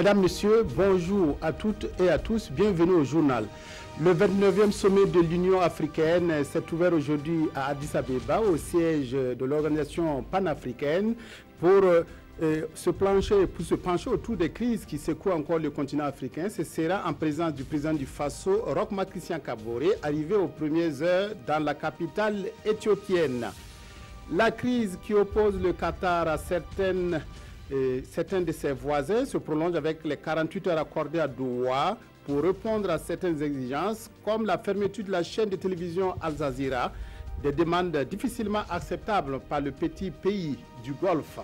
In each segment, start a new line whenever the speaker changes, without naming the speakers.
Mesdames, Messieurs, bonjour à toutes et à tous, bienvenue au journal. Le 29e sommet de l'Union africaine s'est ouvert aujourd'hui à Addis Abeba, au siège de l'organisation panafricaine, pour se pencher autour des crises qui secouent encore le continent africain. Ce sera en présence du président du Faso, Roch Marc Christian Kaboré, arrivé aux premières heures dans la capitale éthiopienne. La crise qui oppose le Qatar à certains de ses voisins se prolonge avec les 48 heures accordées à Doha pour répondre à certaines exigences, comme la fermeture de la chaîne de télévision Al Jazeera, des demandes difficilement acceptables par le petit pays du Golfe.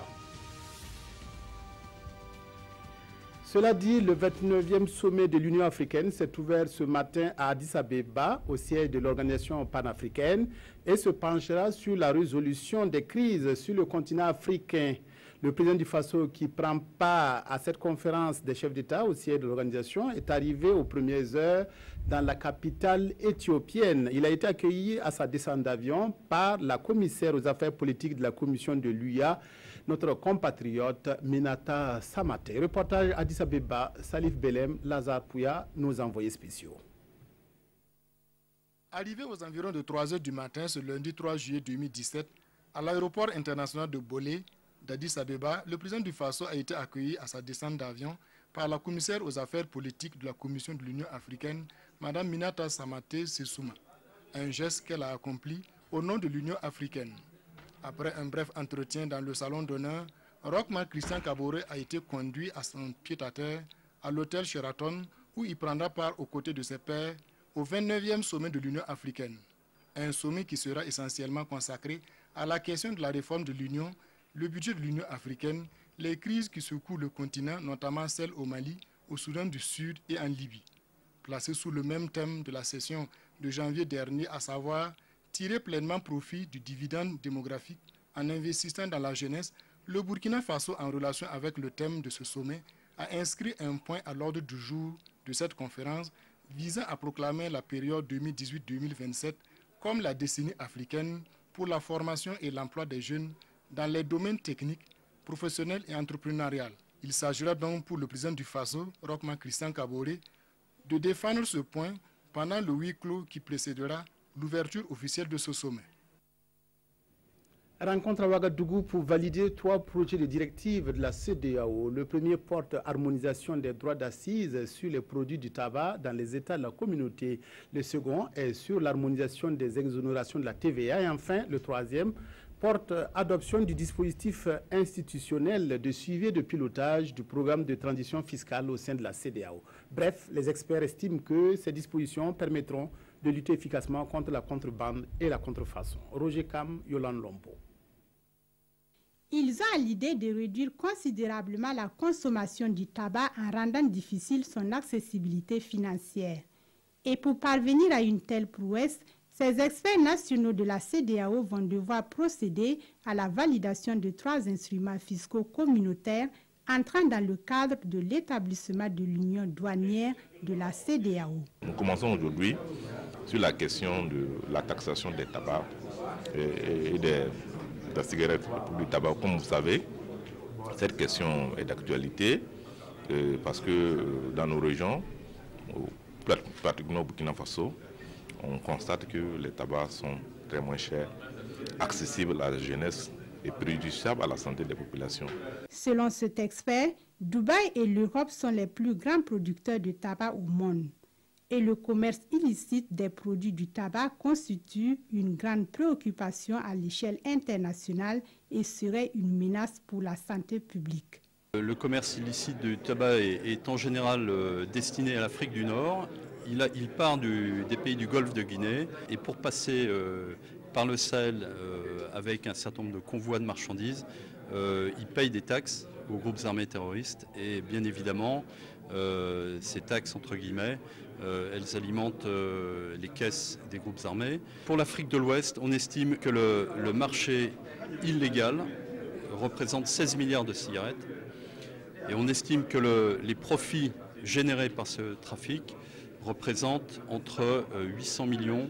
Cela dit, le 29e sommet de l'Union africaine s'est ouvert ce matin à Addis Abeba, au siège de l'organisation panafricaine, et se penchera sur la résolution des crises sur le continent africain. Le président du Faso, qui prend part à cette conférence des chefs d'État au siège de l'organisation, est arrivé aux premières heures dans la capitale éthiopienne. Il a été accueilli à sa descente d'avion par la commissaire aux affaires politiques de la commission de l'UIA, notre compatriote Minata Samate. Reportage Addis Abeba, Salif Belem, Lazare Pouya, nos envoyés spéciaux.
Arrivé aux environs de 3 h du matin ce lundi 3 juillet 2017, à l'aéroport international de Bolé, d'Addis Abeba, le président du Faso a été accueilli à sa descente d'avion par la commissaire aux affaires politiques de la Commission de l'Union africaine, Mme Minata Samate Sessouma, un geste qu'elle a accompli au nom de l'Union africaine. Après un bref entretien dans le salon d'honneur, Roch Marc Christian Kaboré a été conduit à son pied-à-terre à l'hôtel Sheraton, où il prendra part aux côtés de ses pairs au 29e sommet de l'Union africaine. Un sommet qui sera essentiellement consacré à la question de la réforme de l'Union, le budget de l'Union africaine, les crises qui secouent le continent, notamment celles au Mali, au Soudan du Sud et en Libye. Placé sous le même thème de la session de janvier dernier, à savoir tirer pleinement profit du dividende démographique en investissant dans la jeunesse, le Burkina Faso, en relation avec le thème de ce sommet, a inscrit un point à l'ordre du jour de cette conférence visant à proclamer la période 2018-2027 comme la décennie africaine pour la formation et l'emploi des jeunes dans les domaines techniques, professionnels et entrepreneuriaux. Il s'agira donc pour le président du Faso, Roch Marc Christian Kaboré, de défendre ce point pendant le huis clos qui précédera l'ouverture officielle de ce sommet.
Rencontre à Ouagadougou pour valider 3 projets de directive de la CEDEAO. Le premier porte harmonisation des droits d'assises sur les produits du tabac dans les États de la communauté. Le second est sur l'harmonisation des exonérations de la TVA. Et enfin, le troisième porte adoption du dispositif institutionnel de suivi et de pilotage du programme de transition fiscale au sein de la CEDEAO. Bref, les experts estiment que ces dispositions permettront de lutter efficacement contre la contrebande et la contrefaçon. Roger Kam, Yolande Lombo.
Ils ont à l'idée de réduire considérablement la consommation du tabac en rendant difficile son accessibilité financière. Et pour parvenir à une telle prouesse, ces experts nationaux de la CEDEAO vont devoir procéder à la validation de 3 instruments fiscaux communautaires entrant dans le cadre de l'établissement de l'union douanière de la CEDEAO.
Nous commençons aujourd'hui sur la question de la taxation des tabacs et des cigarettes pour du tabac. Comme vous savez, cette question est d'actualité parce que dans nos régions, particulièrement au Burkina Faso, on constate que les tabacs sont très moins chers, accessibles à la jeunesse et préjudiciables à la santé des populations.
Selon cet expert, Dubaï et l'Europe sont les plus grands producteurs de tabac au monde. Et le commerce illicite des produits du tabac constitue une grande préoccupation à l'échelle internationale et serait une menace pour la santé publique.
Le commerce illicite du tabac est en général destiné à l'Afrique du Nord. Il part des pays du Golfe de Guinée et pour passer par le Sahel avec un certain nombre de convois de marchandises, il paye des taxes aux groupes armés terroristes et bien évidemment ces taxes entre guillemets elles alimentent les caisses des groupes armés. Pour l'Afrique de l'Ouest, on estime que le marché illégal représente 16 milliards de cigarettes et on estime que les profits générés par ce trafic représentent entre 800 millions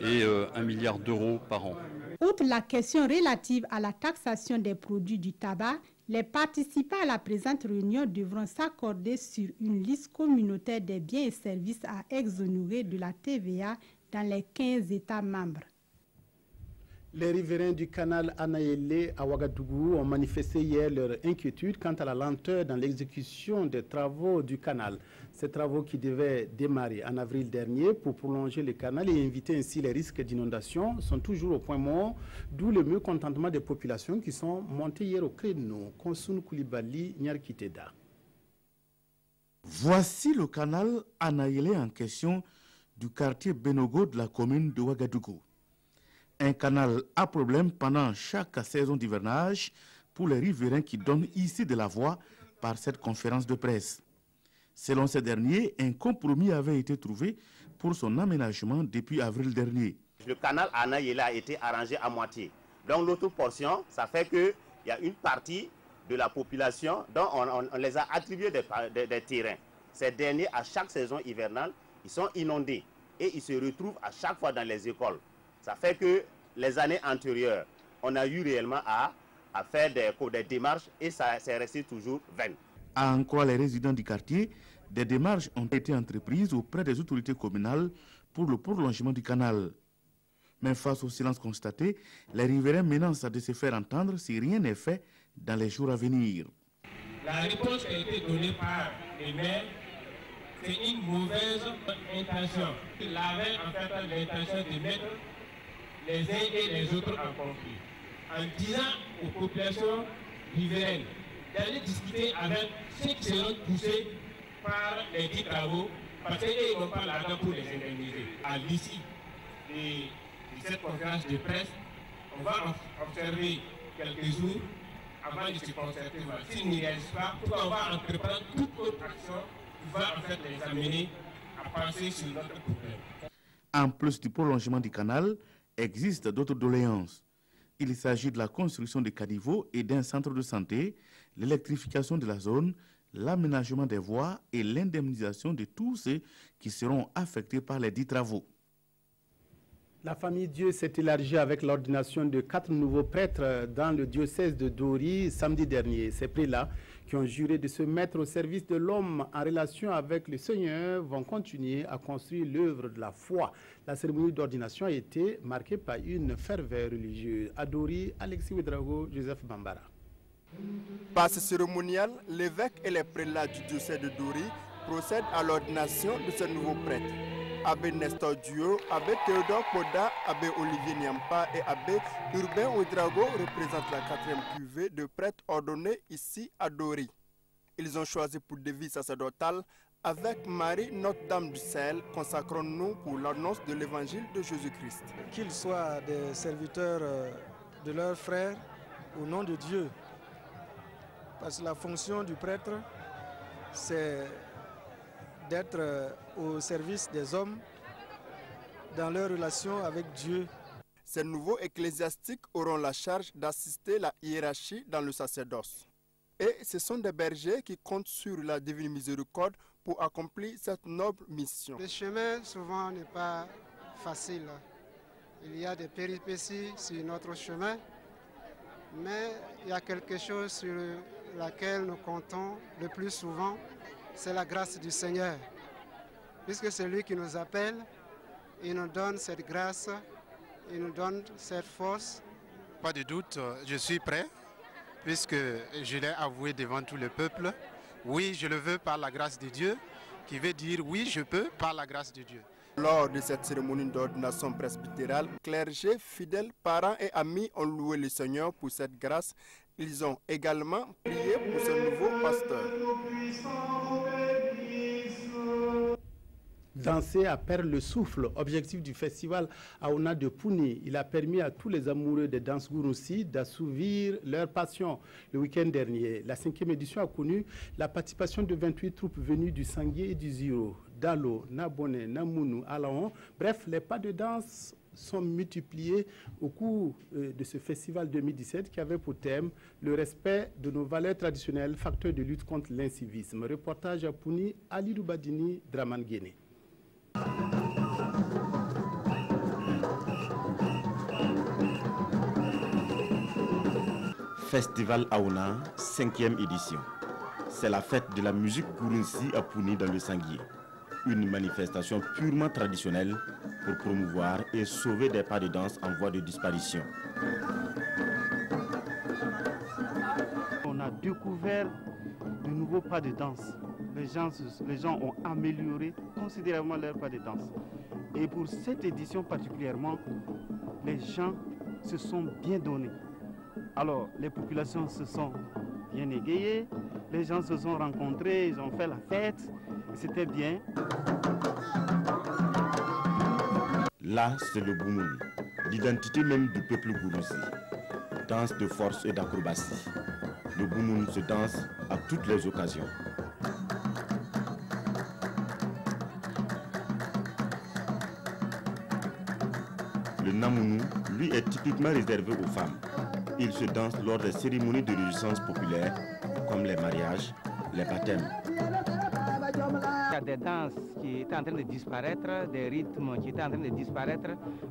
et 1 milliard d'euros par an.
Outre la question relative à la taxation des produits du tabac, Les participants à la présente réunion devront s'accorder sur une liste communautaire des biens et services à exonérer de la TVA dans les 15 États membres.
Les riverains du canal Anayele à Ouagadougou ont manifesté hier leur inquiétude quant à la lenteur dans l'exécution des travaux du canal. Ces travaux qui devaient démarrer en avril dernier pour prolonger le canal et éviter ainsi les risques d'inondation sont toujours au point mort, d'où le mécontentement des populations qui sont montées hier au créneau. Konsoun Koulibaly, Nyarkiteda.
Voici le canal Anayele en question du quartier Benogo de la commune de Ouagadougou. Un canal à problème pendant chaque saison d'hivernage pour les riverains qui donnent ici de la voix par cette conférence de presse. Selon ces derniers, un compromis avait été trouvé pour son aménagement depuis avril dernier.
Le canal Anayele a été arrangé à moitié. Donc l'autre portion, ça fait qu'il y a une partie de la population dont on les a attribués des terrains. Ces derniers, à chaque saison hivernale, ils sont inondés et ils se retrouvent à chaque fois dans les écoles. Ça fait que les années antérieures, on a eu réellement à faire des démarches et ça c'est resté toujours vain.
À en croire les résidents du quartier, des démarches ont été entreprises auprès des autorités communales pour le prolongement du canal. Mais face au silence constaté, les riverains menacent de se faire entendre si rien n'est fait dans les jours à venir.
La réponse qui a été donnée par les maires, c'est une mauvaise intention. Ils avaient en fait l'intention de mettre les uns et les autres en conflit, en disant aux populations riveraines d'aller discuter avec ceux qui seront touchés par les 10 travaux, parce qu'ils n'ont pas l'argent pour les indemniser. À l'issue de cette conférence de presse, on va observer quelques jours avant de se concerter. S'ils n'y réagissent pas, on va entreprendre toute autre action qui va en fait les amener à penser sur notre problème.
En plus du prolongement du canal, existent d'autres doléances. Il s'agit de la construction de caniveaux et d'un centre de santé, l'électrification de la zone, l'aménagement des voies et l'indemnisation de tous ceux qui seront affectés par les 10 travaux.
La famille Dieu s'est élargie avec l'ordination de 4 nouveaux prêtres dans le diocèse de Dori samedi dernier. Ces prélats qui ont juré de se mettre au service de l'homme en relation avec le Seigneur vont continuer à construire l'œuvre de la foi. La cérémonie d'ordination a été marquée par une ferveur religieuse. À Dori, Alexis Ouedraogo, Joseph Bambara.
Par ce cérémonial, l'évêque et les prélats du diocèse de Dori procèdent à l'ordination de ce nouveau prêtre. Abbé Nestor Duo, Abbé Théodore Poda, Abbé Olivier Niampa et Abbé Urbain Ouedraogo représentent la 4e cuvée de prêtres ordonnés ici à Dori. Ils ont choisi pour devise sacerdotale « Avec Marie, Notre-Dame du Sel, consacrons-nous pour l'annonce de l'évangile de Jésus-Christ ».
Qu'ils soient des serviteurs de leurs frères au nom de Dieu. Parce que la fonction du prêtre, c'est d'être au service des hommes dans leur relation avec Dieu.
Ces nouveaux ecclésiastiques auront la charge d'assister la hiérarchie dans le sacerdoce. Et ce sont des bergers qui comptent sur la divine miséricorde pour accomplir cette noble mission.
Le chemin souvent n'est pas facile. Il y a des péripéties sur notre chemin, mais il y a quelque chose sur laquelle nous comptons le plus souvent, c'est la grâce du Seigneur. Puisque c'est lui qui nous appelle, il nous donne cette grâce, il nous donne cette force.
Pas de doute, je suis prêt, puisque je l'ai avoué devant tout le peuple. Oui, je le veux par la grâce de Dieu, qui veut dire oui, je peux par la grâce de Dieu.
Lors de cette cérémonie d'ordination presbytérale, clergés, fidèles, parents et amis ont loué le Seigneur pour cette grâce. Ils ont également prié pour ce nouveau pasteur.
Danser à perdre le souffle, objectif du festival Aouna de Pouni. Il a permis à tous les amoureux de danse Gouroussi d'assouvir leur passion. Le week-end dernier, la 5e édition a connu la participation de 28 troupes venues du Sanguier et du Ziro, Dalo, Nabone, Namounou, Alaon. Bref, les pas de danse sont multipliés au cours de ce festival 2017 qui avait pour thème le respect de nos valeurs traditionnelles, facteur de lutte contre l'incivisme. Reportage à Pouni, Ali Roubadini, Draman Guéné.
Festival Aouna, 5e édition. C'est la fête de la musique Gurunsi à Pouni dans le Sanguier. Une manifestation purement traditionnelle pour promouvoir et sauver des pas de danse en voie de disparition.
On a découvert de nouveaux pas de danse. Les gens ont amélioré considérablement leurs pas de danse. Et pour cette édition particulièrement, les gens se sont bien donnés. Alors, les populations se sont bien égayées, les gens se sont rencontrés, ils ont fait la fête, c'était bien.
Là, c'est le Boumoun, l'identité même du peuple Gourouzi. Danse de force et d'acrobatie. Le Boumoun se danse à toutes les occasions. Le Namounou, lui, est typiquement réservé aux femmes. Il se danse lors des cérémonies de réjouissance populaires, comme les mariages, les baptêmes.
Il y a des danses qui étaient en train de disparaître, des rythmes qui étaient en train de disparaître,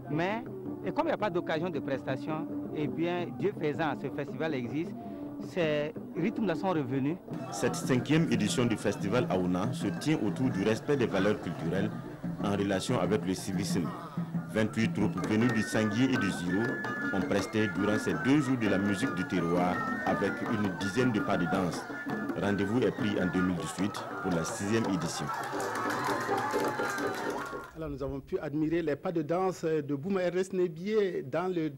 mais et comme il n'y a pas d'occasion de prestation, eh bien, Dieu faisant, ce festival existe, ces rythmes-là sont revenus.
Cette 5e édition du festival Aouna se tient autour du respect des valeurs culturelles en relation avec le civisme. 28 troupes venues du Sanguier et du Ziro ont presté durant ces 2 jours de la musique du terroir avec une dizaine de pas de danse. Rendez-vous est pris en 2018 pour la 6e édition.
Alors nous avons pu admirer les pas de danse de Bouma R.S. Nebié dans le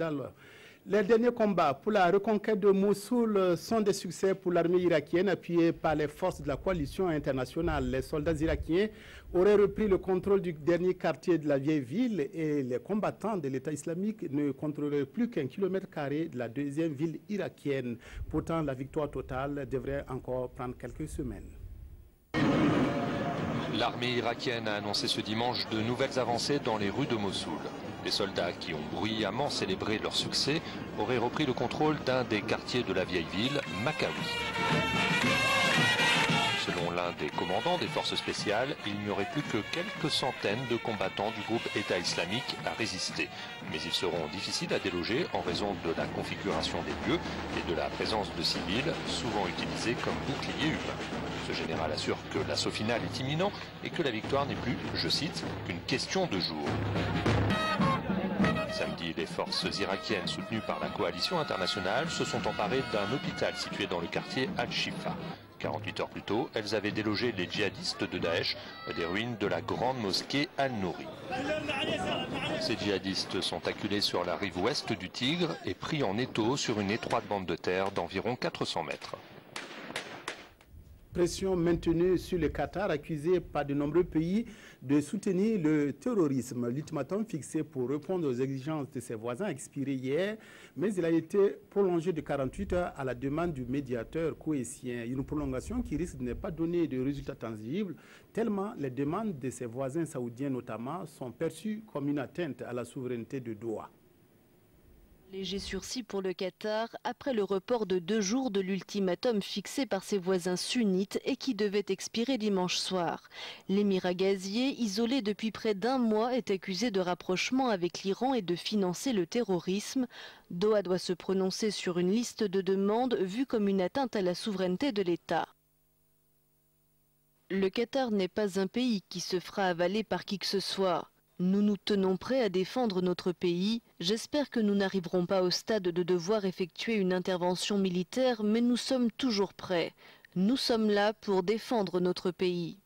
Les derniers combats pour la reconquête de Mossoul sont des succès pour l'armée irakienne appuyée par les forces de la coalition internationale. Les soldats irakiens auraient repris le contrôle du dernier quartier de la vieille ville et les combattants de l'État islamique ne contrôleraient plus qu'1 km² de la 2e ville irakienne. Pourtant, la victoire totale devrait encore prendre quelques semaines.
L'armée irakienne a annoncé ce dimanche de nouvelles avancées dans les rues de Mossoul. Les soldats qui ont bruyamment célébré leur succès auraient repris le contrôle d'un des quartiers de la vieille ville, Makawi. Selon l'un des commandants des forces spéciales, il n'y aurait plus que quelques centaines de combattants du groupe État islamique à résister. Mais ils seront difficiles à déloger en raison de la configuration des lieux et de la présence de civils, souvent utilisés comme boucliers humains. Ce général assure que l'assaut final est imminent et que la victoire n'est plus, je cite, qu'une question de jours. Samedi, les forces irakiennes soutenues par la coalition internationale se sont emparées d'un hôpital situé dans le quartier Al-Shifa. 48 heures plus tôt, elles avaient délogé les djihadistes de Daesh des ruines de la grande mosquée Al-Nouri. Ces djihadistes sont acculés sur la rive ouest du Tigre et pris en étau sur une étroite bande de terre d'environ 400 mètres.
Pression maintenue sur le Qatar, accusé par de nombreux pays de soutenir le terrorisme. L'ultimatum fixé pour répondre aux exigences de ses voisins a expiré hier, mais il a été prolongé de 48 heures à la demande du médiateur koweïtien. Une prolongation qui risque de ne pas donner de résultats tangibles, tellement les demandes de ses voisins saoudiens notamment sont perçues comme une atteinte à la souveraineté de Doha.
Léger sursis pour le Qatar après le report de 2 jours de l'ultimatum fixé par ses voisins sunnites et qui devait expirer dimanche soir. L'émirat gazier, isolé depuis près d'1 mois, est accusé de rapprochement avec l'Iran et de financer le terrorisme. Doha doit se prononcer sur une liste de demandes vues comme une atteinte à la souveraineté de l'État. Le Qatar n'est pas un pays qui se fera avaler par qui que ce soit. Nous nous tenons prêts à défendre notre pays. J'espère que nous n'arriverons pas au stade de devoir effectuer une intervention militaire, mais nous sommes toujours prêts. Nous sommes là pour défendre notre pays.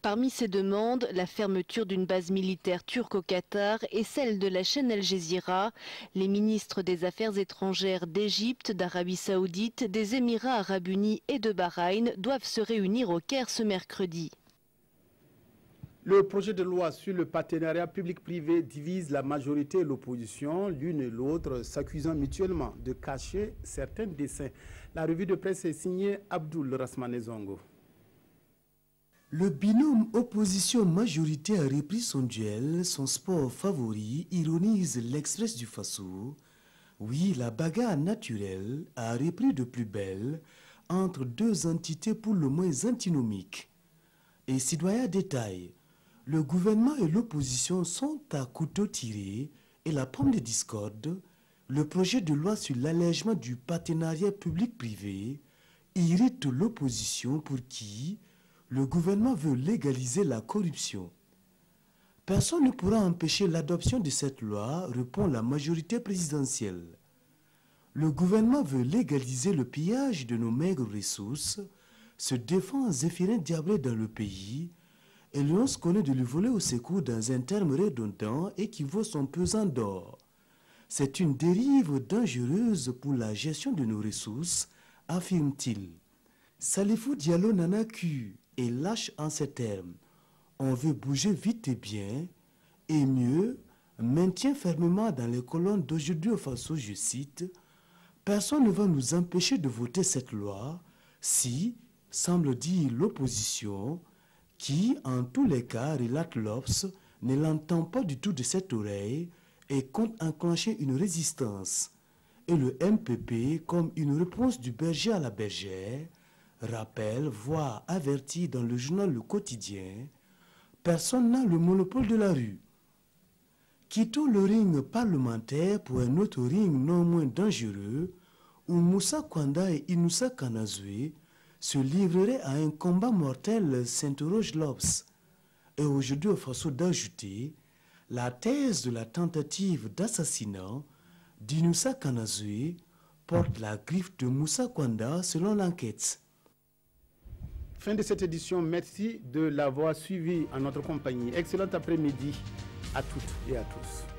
Parmi ces demandes, la fermeture d'une base militaire turque au Qatar et celle de la chaîne Al Jazeera. Les ministres des Affaires étrangères d'Égypte, d'Arabie Saoudite, des Émirats Arabes Unis et de Bahreïn doivent se réunir au Caire ce mercredi.
Le projet de loi sur le partenariat public-privé divise la majorité et l'opposition, l'une et l'autre s'accusant mutuellement de cacher certains dessins. La revue de presse est signée Abdoul Rasmane Zongo.
Le binôme opposition-majorité a repris son duel, son sport favori, ironise l'Express du Faso. Oui, la bagarre naturelle a repris de plus belle entre 2 entités pour le moins antinomiques. Et citoyens détail. Le gouvernement et l'opposition sont à couteau tiré et la pomme de discorde, le projet de loi sur l'allègement du partenariat public-privé irrite l'opposition pour qui le gouvernement veut légaliser la corruption. Personne ne pourra empêcher l'adoption de cette loi, répond la majorité présidentielle. Le gouvernement veut légaliser le pillage de nos maigres ressources, se défend Zéphirin Diabré dans le pays, et l'on se connaît de lui voler au secours dans un terme redondant et qui vaut son pesant d'or. C'est une dérive dangereuse pour la gestion de nos ressources, affirme-t-il. Salifou Diallo n'en a cul et lâche en ces termes. On veut bouger vite et bien, et mieux, maintient fermement dans les colonnes d'Aujourd'hui au Faso, je cite, « Personne ne va nous empêcher de voter cette loi si, semble dire l'opposition, qui, en tous les cas, relate l'Obs, ne l'entend pas du tout de cette oreille et compte enclencher une résistance. Et le MPP, comme une réponse du berger à la bergère, rappelle, voire avertit dans le journal Le Quotidien, personne n'a le monopole de la rue. Quittons le ring parlementaire pour un autre ring non moins dangereux, où Moussa Kwanda et Inoussa Kanazoué se livreraient à un combat mortel, s'interroge l'Obs. Et aujourd'hui, au Faso d'ajouter, la thèse de la tentative d'assassinat d'Inoussa Kanazoué porte la griffe de Moussa Kwanda selon l'enquête.
Fin de cette édition, merci de l'avoir suivi en notre compagnie. Excellent après-midi à toutes et à tous.